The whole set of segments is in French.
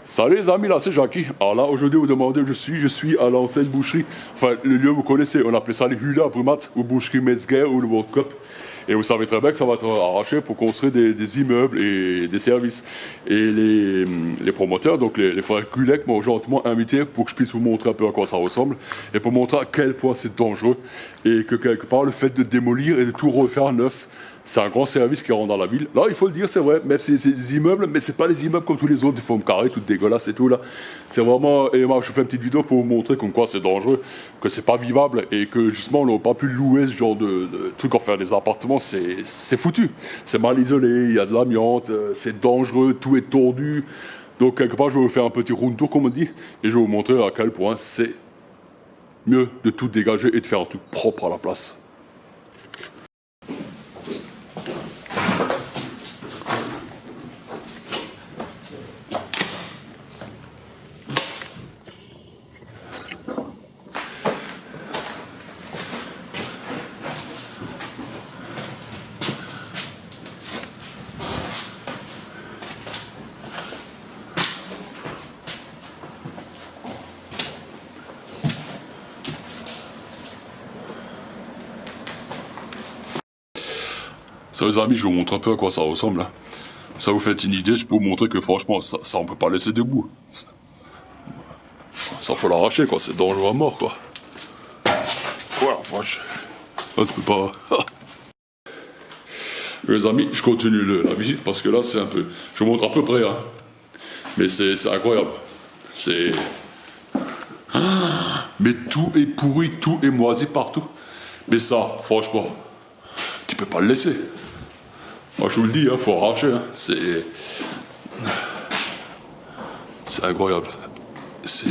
Salut les amis, là c'est Jackie. Alors là aujourd'hui vous demandez où je suis à l'ancienne boucherie. Enfin le lieu vous connaissez, on appelait ça les Hula à Brumat ou boucherie Metzger ou le World Cup. Et vous savez très bien que ça va être arraché pour construire des immeubles et des services. Et les promoteurs, donc les frères Gulek m'ont gentiment invité pour que je puisse vous montrer un peu à quoi ça ressemble. Et pour montrer à quel point c'est dangereux. Et que quelque part le fait de démolir et de tout refaire neuf, c'est un grand service qui rentre dans la ville. Là, il faut le dire, c'est vrai, même si c'est des immeubles, mais c'est pas des immeubles comme tous les autres, des formes carrées, toutes dégueulasses et tout là. C'est vraiment, et moi je fais une petite vidéo pour vous montrer comme quoi c'est dangereux, que c'est pas vivable et que justement on n'a pas pu louer ce genre de truc en faire des appartements, c'est foutu. C'est mal isolé, il y a de l'amiante, c'est dangereux, tout est tordu. Donc quelque part je vais vous faire un petit round tour comme on dit, et je vais vous montrer à quel point c'est mieux de tout dégager et de faire un truc propre à la place. Ça les amis, je vous montre un peu à quoi ça ressemble là. Ça vous fait une idée, je peux vous montrer que franchement ça on peut pas laisser debout. Ça faut l'arracher quoi, c'est dangereux à mort quoi. Voilà, franchement. Ça tu peux pas. Les amis, je continue la visite parce que là c'est un peu. Je vous montre à peu près hein. Mais c'est incroyable. C'est. Mais tout est pourri, tout est moisi partout. Mais ça, franchement, tu peux pas le laisser. Moi je vous le dis, hein, faut arracher, hein. C'est incroyable. C'est...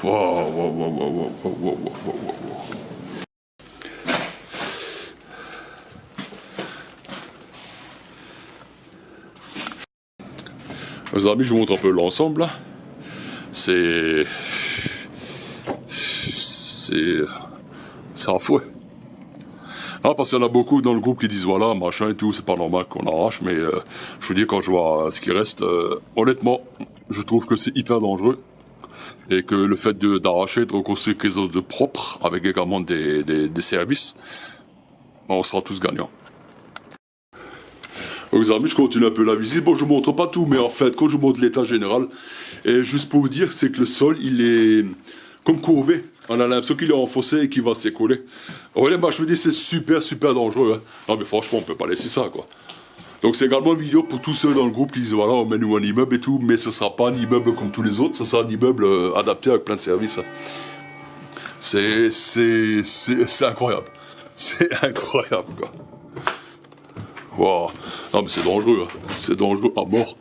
Wow, wow, wow, wow, wow, wow, wow, wow, wow. Les amis, je vous montre un peu l'ensemble là. C'est un fouet. Ah, parce qu'il y en a beaucoup dans le groupe qui disent voilà, machin et tout, c'est pas normal qu'on arrache, mais je veux dire, quand je vois ce qui reste, honnêtement, je trouve que c'est hyper dangereux. Et que le fait d'arracher, de reconstruire quelque chose de propre, avec également des services, on sera tous gagnants. Donc, les amis, je continue un peu la visite. Bon, je vous montre pas tout, mais en fait, quand je vous montre l'état général, et juste pour vous dire, c'est que le sol, il est comme courbé. On a l'impression qu'il est enfoncé et qu'il va s'écouler. Ouais, bah, je vous dis, c'est super, super dangereux. Hein. Non, mais franchement, on peut pas laisser ça, quoi. Donc, c'est également une vidéo pour tous ceux dans le groupe qui disent, voilà, on met nous un immeuble et tout, mais ce sera pas un immeuble comme tous les autres, ce sera un immeuble adapté avec plein de services. Hein. C'est incroyable. C'est incroyable, quoi. Wow. Non, mais c'est dangereux, hein. C'est dangereux à mort.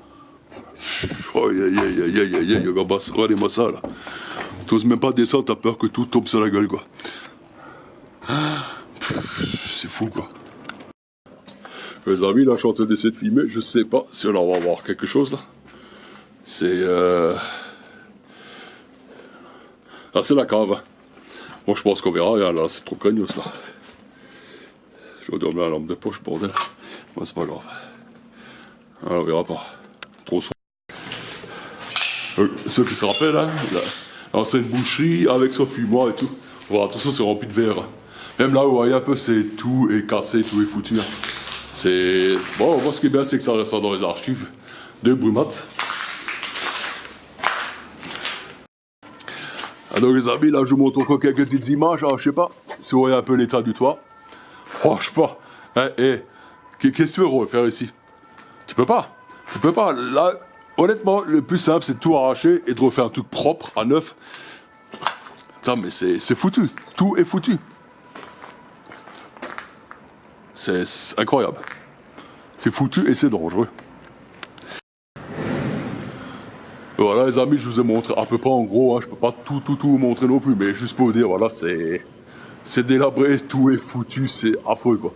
Aïe, aïe, aïe, aïe, aïe, aïe, aïe, regardez-moi ça, là. T'oses même pas descendre, t'as peur que tout tombe sur la gueule, quoi. C'est fou, quoi. Les amis, là, je suis en train d'essayer de filmer. Je sais pas si on va voir quelque chose, là. C'est, là, c'est la cave. Hein. Bon, je pense qu'on verra. Là, c'est trop craignos, là. Je vais dormir la lampe de poche, bordel. Moi, c'est pas grave. Ah, on verra pas. Trop sombre. Ceux qui se rappellent, hein, c'est une boucherie avec son fumoir et tout. Voilà, tout ça, c'est rempli de verre. Hein. Même là, vous voyez un peu, c'est tout est cassé, tout est foutu. Hein. C'est... Bon, moi, ce qui est bien, c'est que ça reste dans les archives de Brumat. Alors, les amis, là, je vous montre encore quelques petites images. Alors, je sais pas si vous voyez un peu l'état du toit. Franchement, hein, qu'est-ce que tu veux refaire ici? Tu peux pas. Tu peux pas. Là, honnêtement, le plus simple, c'est de tout arracher et de refaire un truc propre, à neuf. Putain, mais c'est foutu. Tout est foutu. C'est incroyable. C'est foutu et c'est dangereux. Voilà, les amis, je vous ai montré à peu près en gros. Hein, je peux pas tout vous montrer non plus, mais juste pour vous dire, voilà, c'est délabré, tout est foutu, c'est affreux, quoi.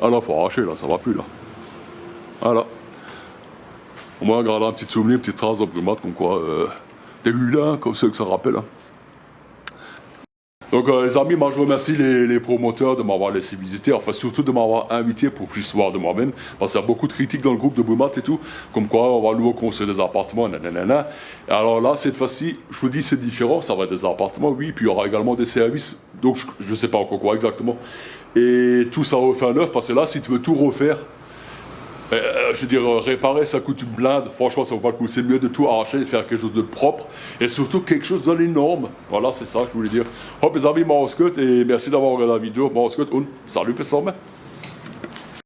Ah là, faut arracher, là, ça va plus, là. Voilà. Au moins, regarder un petit souvenir, une petite trace de Brumat, comme quoi, des hulins, comme ceux que ça rappelle. Hein. Donc, les amis, moi, je remercie les promoteurs de m'avoir laissé visiter, enfin, surtout de m'avoir invité pour plus voir de moi-même, parce qu'il y a beaucoup de critiques dans le groupe de Brumat et tout, comme quoi on va nous construire des appartements, nanana. Et alors là, cette fois-ci, je vous dis, c'est différent, ça va être des appartements, oui, puis il y aura également des services, donc je ne sais pas encore quoi exactement. Et tout ça refait à neuf, parce que là, si tu veux tout refaire, je veux dire, réparer, ça coûte une blinde. Franchement, ça vaut pas le coup. C'est mieux de tout arracher et de faire quelque chose de propre. Et surtout, quelque chose dans les normes. Voilà, c'est ça que je voulais dire. Hop, les amis, moi, et merci d'avoir regardé la vidéo. Moi, und salut, bis